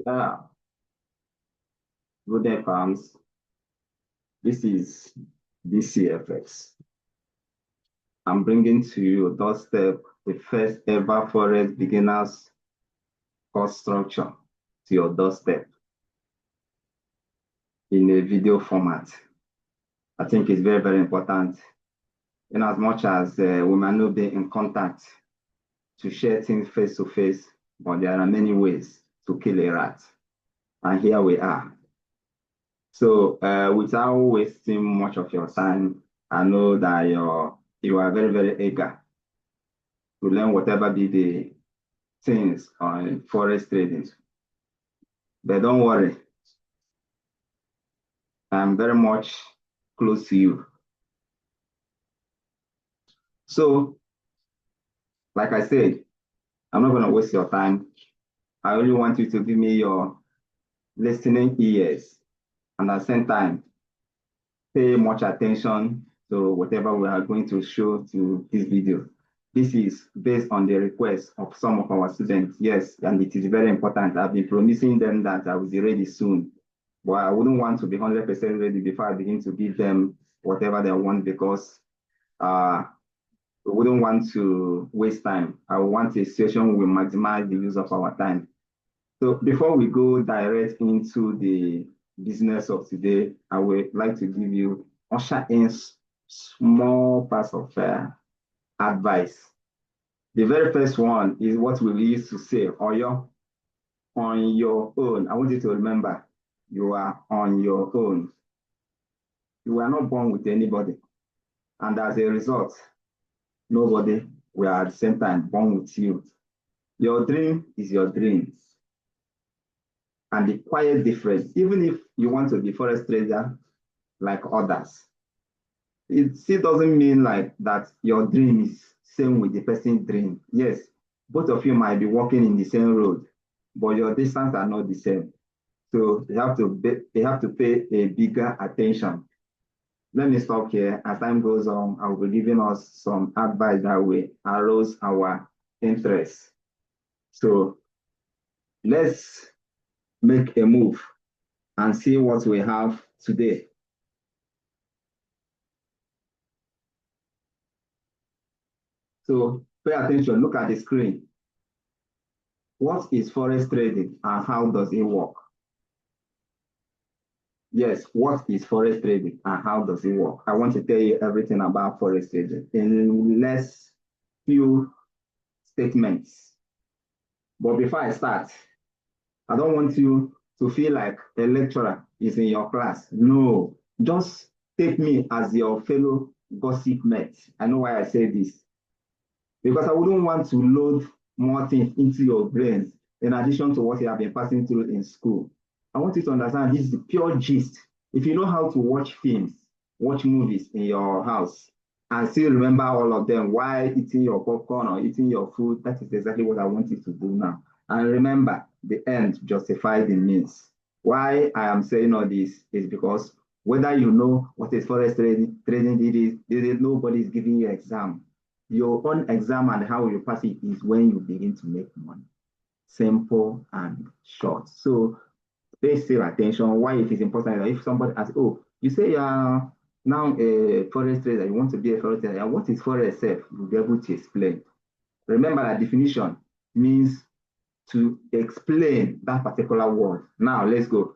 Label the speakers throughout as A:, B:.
A: Yeah, good day, fams. This is BCFX. I'm bringing to you doorstep the first ever Forex beginners course structure to your doorstep in a video format. I think it's very, very important in as much as we might not be in contact to share things face to face, but there are many ways to kill a rat. And here we are. So without wasting much of your time, I know that you are very, very eager to learn whatever be the things on forex trading. But don't worry, I'm very much close to you. So, like I said, I'm not going to waste your time. I only want you to give me your listening ears and at the same time, pay much attention to whatever we are going to show to this video. This is based on the request of some of our students. Yes, and it is very important. I've been promising them that I will be ready soon. But I wouldn't want to be 100% ready before I begin to give them whatever they want because we wouldn't want to waste time. I want a session will maximize the use of our time. So before we go direct into the business of today, I would like to give you usher in small parts of advice. The very first one is what we used to say, Oyo, on your own. I want you to remember, you are on your own. You were not born with anybody. And as a result, nobody will at the same time born with you. Your dream is your dream. And the quiet difference, even if you want to be forex trader like others, it still doesn't mean like that your dream is same with the person's dream. Yes, both of you might be walking in the same road, but your distance are not the same. So they have to pay a bigger attention. Let me stop here. As time goes on, I will be giving us some advice that will arouse our interest. So let's make a move and see what we have today. So pay attention, look at the screen. What is forex trading and how does it work? Yes, what is forex trading and how does it work? I want to tell you everything about forex trading in less few statements. But before I start, I don't want you to feel like a lecturer is in your class. No, just take me as your fellow gossip mate. I know why I say this. Because I wouldn't want to load more things into your brains in addition to what you have been passing through in school. I want you to understand this is the pure gist. If you know how to watch films, watch movies in your house, and still remember all of them while eating your popcorn or eating your food, that is exactly what I want you to do now. And remember, the end justifies the means. Why I am saying all this is because whether you know what is forex trading it is nobody is giving you exam. Your own exam and how you pass it is when you begin to make money. Simple and short. So pay still attention why it is important. If somebody asks, oh, you say you are now a forex trader, you want to be a forex trader, what is forex itself? You'll be able to explain. Remember that definition means to explain that particular word. Now let's go.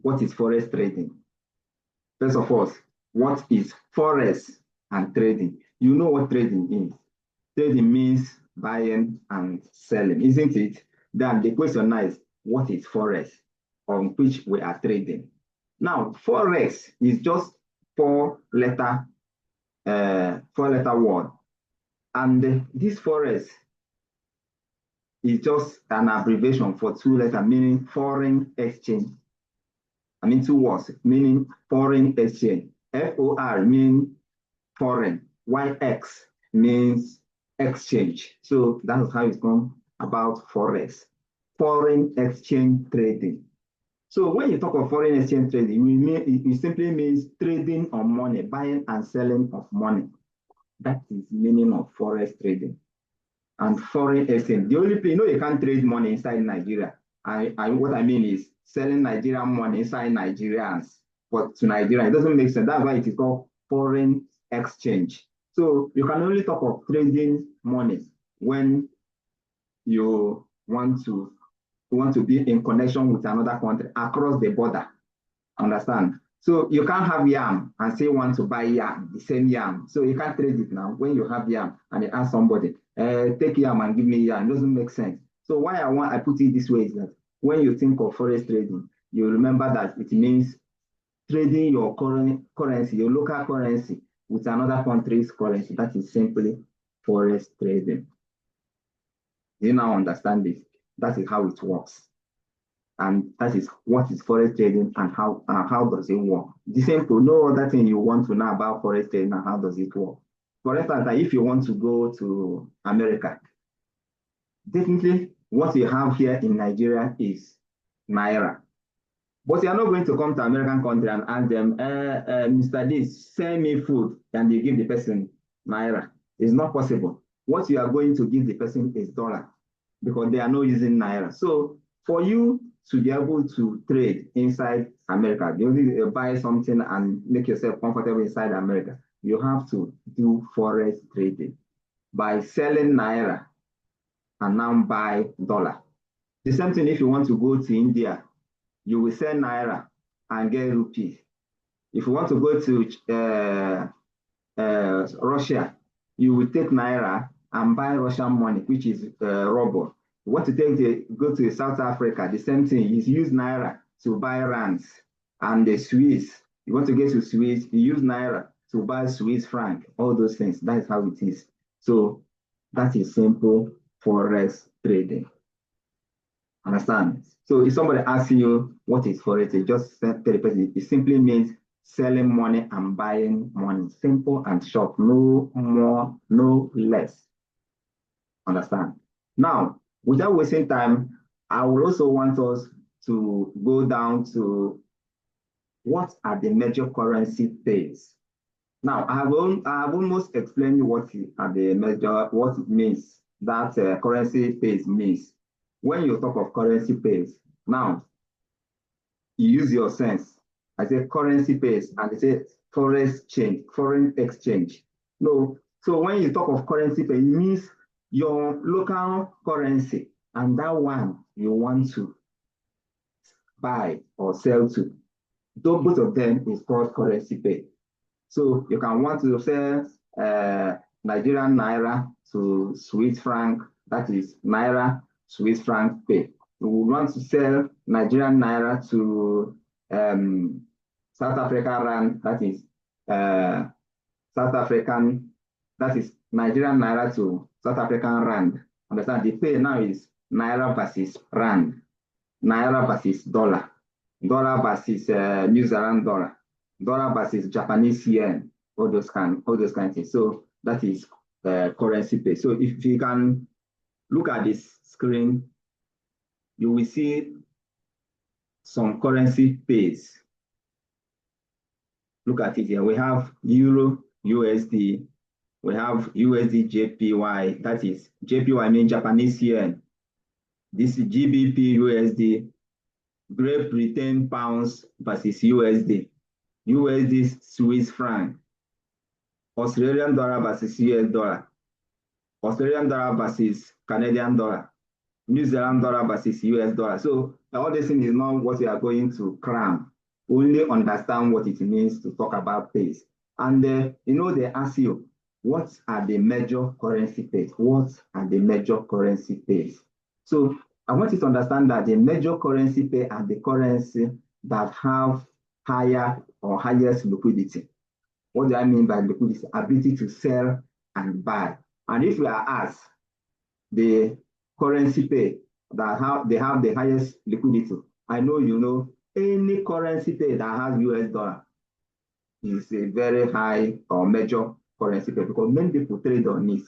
A: What is forex trading? First of all, what is forex and trading? You know what trading is. Trading means buying and selling, isn't it? Then the question now is, what is forex on which we are trading? Now, forex is just four-letter word. And this forex is just an abbreviation for two letters, meaning foreign exchange. I mean, two words, meaning foreign exchange. FOR means foreign, while X means exchange. So that's how it's gone about forex, foreign exchange trading. So when you talk of foreign exchange trading, it simply means trading on money, buying and selling of money. That is the meaning of forex trading. And foreign exchange, the only place, you know, you can't trade money inside Nigeria what I mean is selling Nigerian money inside Nigerians, but to Nigeria. It doesn't make sense. That's why it is called foreign exchange. So you can only talk of trading money when you want to be in connection with another country across the border. Understand? So you can't have yam and say want to buy yam, the same yam. So you can't trade it now. When you have yam and you ask somebody, take yam and give me yam, it doesn't make sense. So why I put it this way is that when you think of forex trading, you remember that it means trading your currency, your local currency, with another country's currency. That is simply forex trading. Do you now understand this? That is how it works. And that is what is forex trading and how does it work. The same to no other thing you want to know about forex trading and how does it work. For instance, if you want to go to America, definitely what you have here in Nigeria is Naira. But you are not going to come to American country and ask them, Mr. This, send me food, and you give the person Naira. It's not possible. What you are going to give the person is dollar because they are not using Naira. So for you to be able to trade inside America, you buy something and make yourself comfortable inside America, you have to do forex trading by selling Naira and now buy dollar. The same thing if you want to go to India, you will sell Naira and get rupee. If you want to go to Russia, you will take Naira and buy Russian money, which is ruble. You want to go to South Africa, the same thing. You use Naira to buy rands. And the Swiss, you want to get to Swiss, you use Naira to buy Swiss franc, all those things. That is how it is. So that is simple forex trading. Understand? So if somebody asks you what is forex, just tell the person it simply means selling money and buying money. Simple and short, no more, no less. Understand? Now, without wasting time, I would also want us to go down to what are the major currency pairs. Now, I have almost explained what it means, that currency pairs means. When you talk of currency pairs, now you use your sense. I say currency pairs and they say foreign exchange. No, so when you talk of currency pair, it means your local currency and that one you want to buy or sell to. Both of them is called currency pair. So you can want to sell Nigerian Naira to Swiss franc, that is Naira Swiss franc pay. You would want to sell Nigerian Naira to South African Rand, that is Nigerian Naira to South African Rand. Understand? The pay now is Naira versus Rand, Naira versus dollar, dollar versus New Zealand dollar, dollar versus Japanese yen, all those kind of things. So that is currency pay. So if you can look at this screen, you will see some currency pairs. Look at it here. We have Euro USD. We have USD JPY. That is JPY means Japanese yen. This is GBP USD. Great Britain pounds versus USD. USD Swiss franc. Australian dollar versus US dollar. Australian dollar versus Canadian dollar. New Zealand dollar versus US dollar. So all this thing is not what we are going to cram. Only understand what it means to talk about pairs. And they ask you, what are the major currency pairs? What are the major currency pairs? So I want you to understand that the major currency pair are the currency that have higher or highest liquidity. What do I mean by liquidity? Ability to sell and buy. And if we are asked the currency pair that they have the highest liquidity, I know you know any currency pair that has US dollar is a very high or major currency pair because many people trade on it.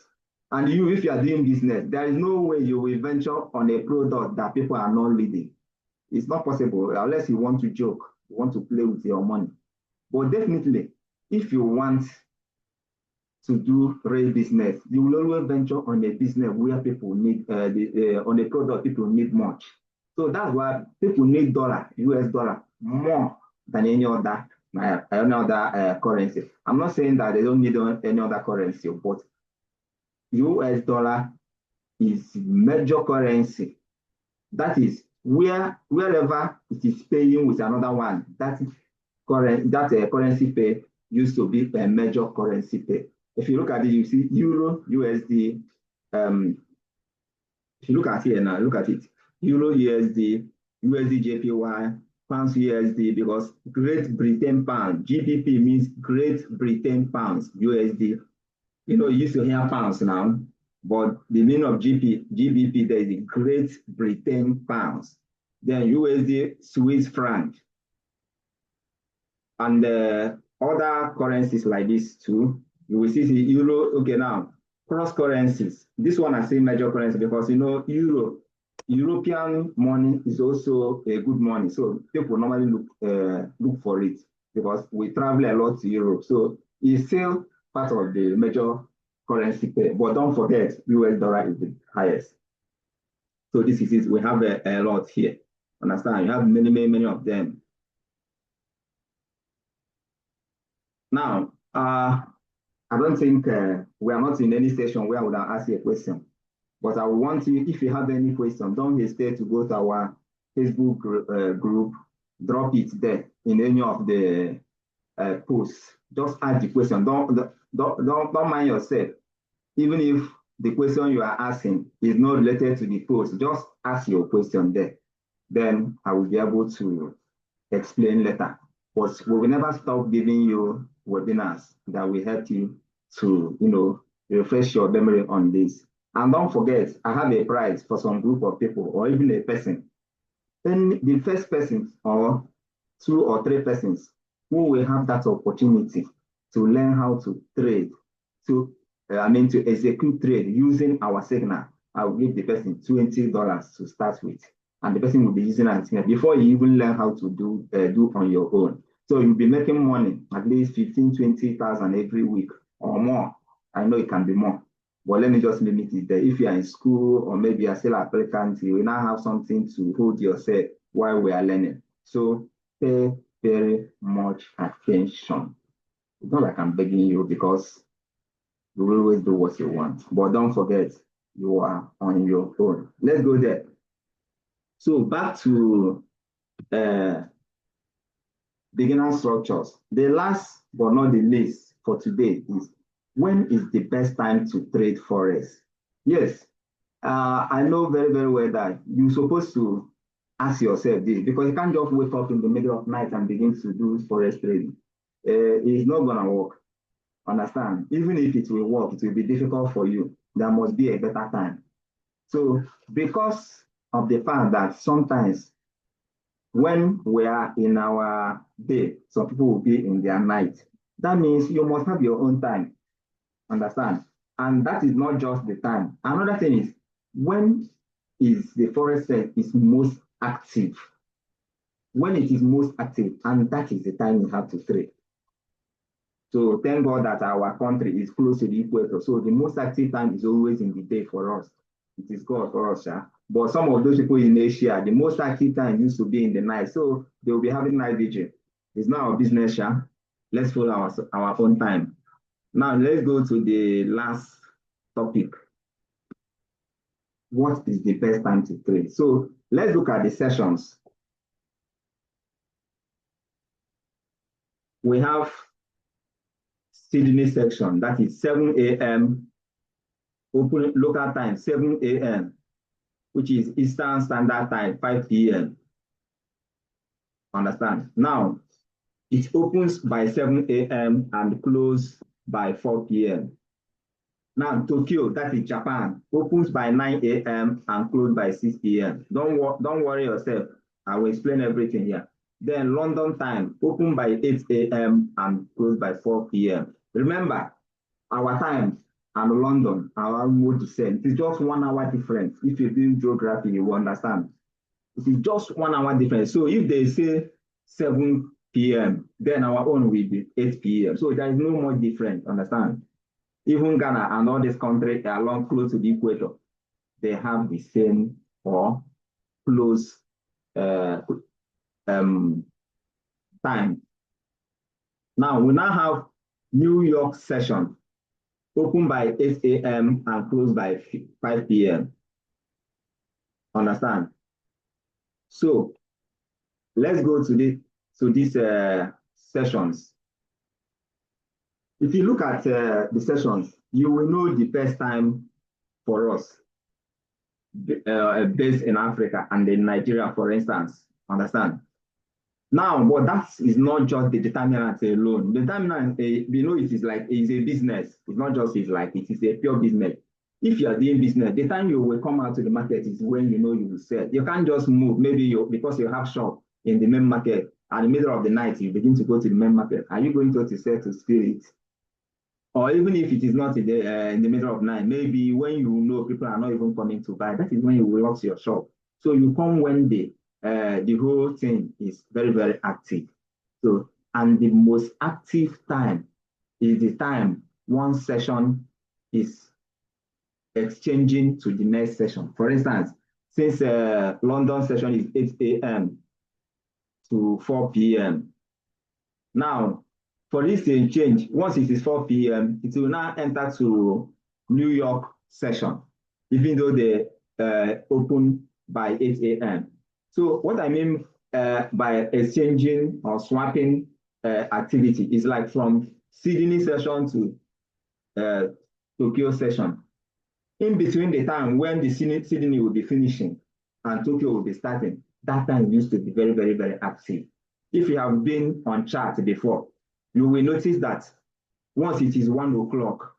A: And if you are doing business, there is no way you will venture on a product that people are not reading. It's not possible unless you want to joke, you want to play with your money. But definitely, if you want to do real business, you will always venture on a business where people need on a product people need much. So that's why people need dollar, US dollar, more than any other currency. I'm not saying that they don't need any other currency, but US dollar is major currency. That is wherever it is paying with another one, currency pair used to be a major currency pair. If you look at it, you see Euro, USD. If you look at here now, look at it. Euro USD, USD JPY, pounds USD, because Great Britain pound, GBP means Great Britain pounds, USD. You know, you used to hear pounds now, but the meaning of GBP there is Great Britain pounds. Then USD, Swiss franc, and other currencies like this too. You will see the euro. Okay, now cross currencies. This one I say major currency because you know European money is also a good money. So people normally look for it because we travel a lot to Europe. So it's still part of the major currency pair. But don't forget, US dollar is the highest. So this is it. We have a lot here. Understand? You have many of them. Now, I don't think we are not in any session where I would ask you a question. But I want you, if you have any question, don't hesitate to go to our Facebook group, drop it there in any of the posts. Just ask the question. Don't mind yourself. Even if the question you are asking is not related to the post, just ask your question there. Then I will be able to explain later. But we will never stop giving you webinars that will help you to, refresh your memory on this. And don't forget, I have a prize for some group of people or even a person. Then the first person or 2 or 3 persons who will have that opportunity to learn how to trade, to execute trade using our signal, I will give the person $20 to start with. And the person will be using our signal before you even learn how to do on your own. So you'll be making money, at least 15, 20,000 every week or more. I know it can be more. But let me just limit it there. If you are in school or maybe you are still applicant, you will now have something to hold yourself while we are learning. So pay very much attention. It's not like I'm begging you because you will always do what you want. But don't forget, you are on your own. Let's go there. So back to beginner structures. The last but not the least for today is, when is the best time to trade Forex? Yes, I know very well that you're supposed to ask yourself this because you can't just wake up in the middle of night and begin to do Forex trading. It's not going to work. Understand? Even if it will work, it will be difficult for you. There must be a better time. So because of the fact that sometimes when we are in our day, some people will be in their night. That means you must have your own time. Understand? And that is not just the time. Another thing is, when is the Forex is most active? When it is most active, and that is the time you have to trade. So thank God that our country is close to the equator. So the most active time is always in the day for us. It is God for us. Yeah? But some of those people in Asia, the most active time used to be in the night. So they will be having night vigil. It's not our business. Yeah? Let's follow our own time. Now let's go to the last topic. What is the best time to trade? So let's look at the sessions. We have Sydney section, that is 7 a.m. open local time, 7 a.m., which is Eastern Standard Time, 5 p.m. Understand? Now, it opens by 7 a.m. and closes by 4 p.m. Now, Tokyo, that is Japan, opens by 9 a.m. and closes by 6 p.m. Don't worry yourself. I will explain everything here. Then London time, open by 8 a.m. and close by 4 p.m. Remember, our time and London are almost the same. It's just 1 hour difference. If you do geography, you will understand. It is just 1 hour difference. So if they say 7 p.m., then our own will be 8 p.m. So there is no more difference, understand? Even Ghana and all these countries are along close to the equator. They have the same or close time. Now we now have New York session open by 8 a.m. and close by 5 p.m. Understand? So let's go to these sessions. If you look at the sessions, you will know the best time for us based in Africa and in Nigeria, for instance. Understand? Now, but that is not just the determinant alone. The determinant, you know, it is like it's a business. It's not just it's like it is a pure business. If you are doing business, the time you will come out to the market is when you know you will sell. You can't just move. Maybe because you have shop in the main market at the middle of the night, you begin to go to the main market. Are you going to sell to spirit? Or even if it is not in the middle of night, maybe when you know people are not even coming to buy, that is when you will lock your shop. So you come when the whole thing is very, very active. So, and the most active time is the time one session is exchanging to the next session. For instance, since London session is 8 a.m. to 4 p.m. Now, for this to change, once it is 4 p.m., it will now enter to New York session, even though they open by 8 a.m. So what I mean by exchanging or swapping activity is like from Sydney session to Tokyo session. In between the time when the Sydney will be finishing and Tokyo will be starting, that time used to be very, very, very active. If you have been on chart before, you will notice that once it is 1 o'clock,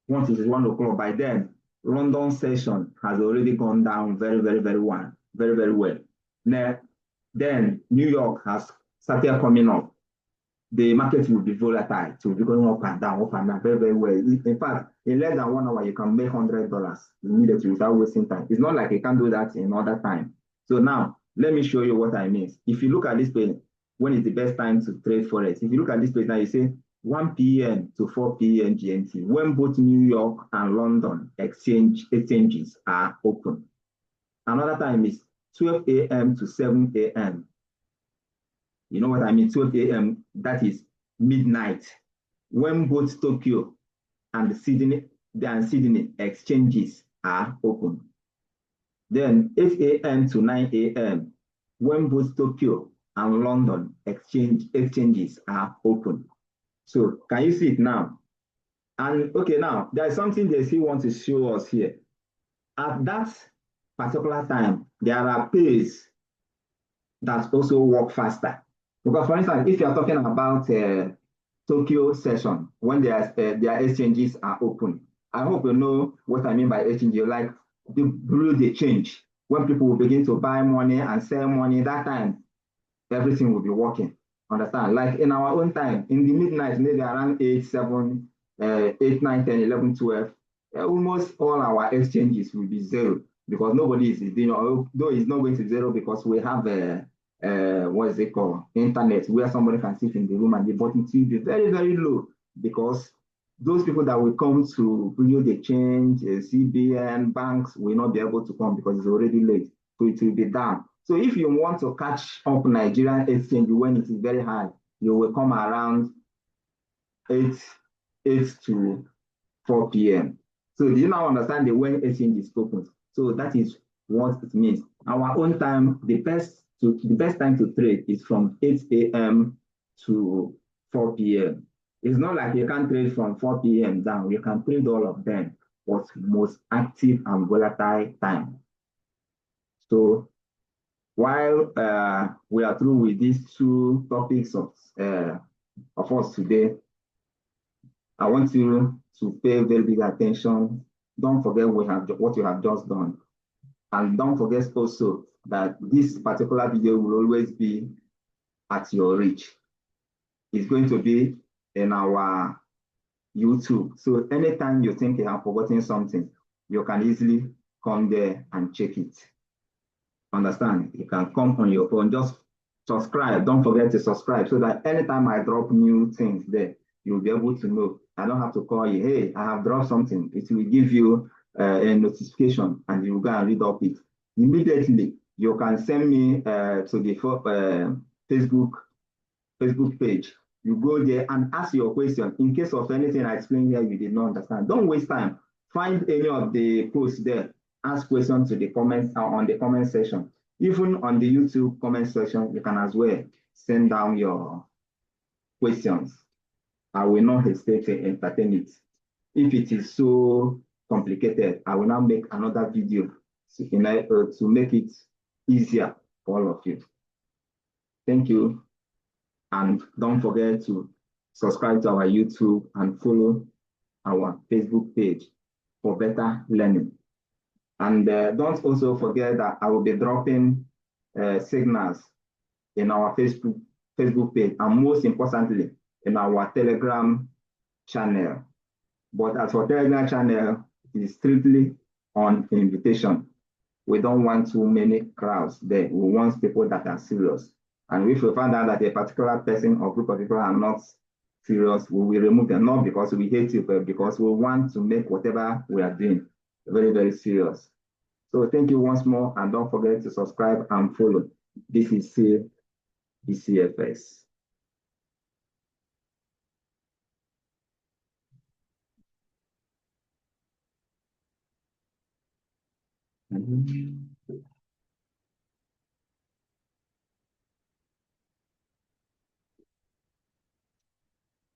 A: by then, London session has already gone down very, very, very well. Now, then New York has started coming up. The market will be volatile, so will be going up and down, very, very well. In fact, in less than 1 hour, you can make $100 immediately without wasting time. It's not like you can do that in other time. So now, let me show you what I mean. If you look at this page, when is the best time to trade Forex? If you look at this page now, you say 1 p.m. to 4 p.m. GMT, when both New York and London exchanges are open. Another time is 12 a.m. to 7 a.m. You know what I mean? 12 a.m., that is midnight. When both Tokyo and Sydney exchanges are open. Then 8 a.m. to 9 a.m., when both Tokyo and London exchanges are open. So can you see it now? And okay, now there's something they still want to show us here. At that particular time, there are pays that also work faster. Because for instance, if you're talking about Tokyo session, when their exchanges are open, I hope you know what I mean by exchange. Like the blue, they change. When people will begin to buy money and sell money, that time, everything will be working. Understand? Like in our own time, in the midnight, maybe around 8, 7, 8, 9, 10, 11, 12, almost all our exchanges will be zero because nobody is, though it's not going to zero because we have what is it called? Internet, where somebody can sit in the room and the button will be very, very low because those people that will come to bring the change, CBN, banks will not be able to come because it's already late. So it will be down. So if you want to catch up Nigerian exchange when it is very high, you will come around 8 to 4 p.m. So do you now understand the when exchange is open? So that is what it means. Our own time, the best time to trade is from 8 a.m. to 4 p.m. It's not like you can trade from 4 p.m. down. You can trade all of them, but most active and volatile time. So while we are through with these two topics of us today, I want you to pay very big attention. Don't forget what you have just done. And don't forget also that this particular video will always be at your reach. It's going to be in our YouTube. So anytime you think you have forgotten something, you can easily come there and check it. Understand? You can come on your phone, just subscribe. Don't forget to subscribe so that anytime I drop new things there, you'll be able to know. I don't have to call you, hey, I have dropped something. It will give you a notification and you will go and read up it. Immediately, you can send me to the Facebook page. You go there and ask your question. In case of anything I explained here you did not understand, don't waste time. Find any of the posts there. Ask questions to the comments on the comment section. Even on the YouTube comment section, you can as well send down your questions. I will not hesitate to entertain it. If it is so complicated, I will now make another video to make it easier for all of you. Thank you. And don't forget to subscribe to our YouTube and follow our Facebook page for better learning. And don't also forget that I will be dropping signals in our Facebook page, and most importantly, in our Telegram channel. But as for Telegram channel, it is strictly on invitation. We don't want too many crowds there. We want people that are serious. And if we find out that a particular person or group of people are not serious, we will remove them, not because we hate you, but because we want to make whatever we are doing very, very serious. So thank you once more, and don't forget to subscribe and follow. This is CFS. Mm-hmm.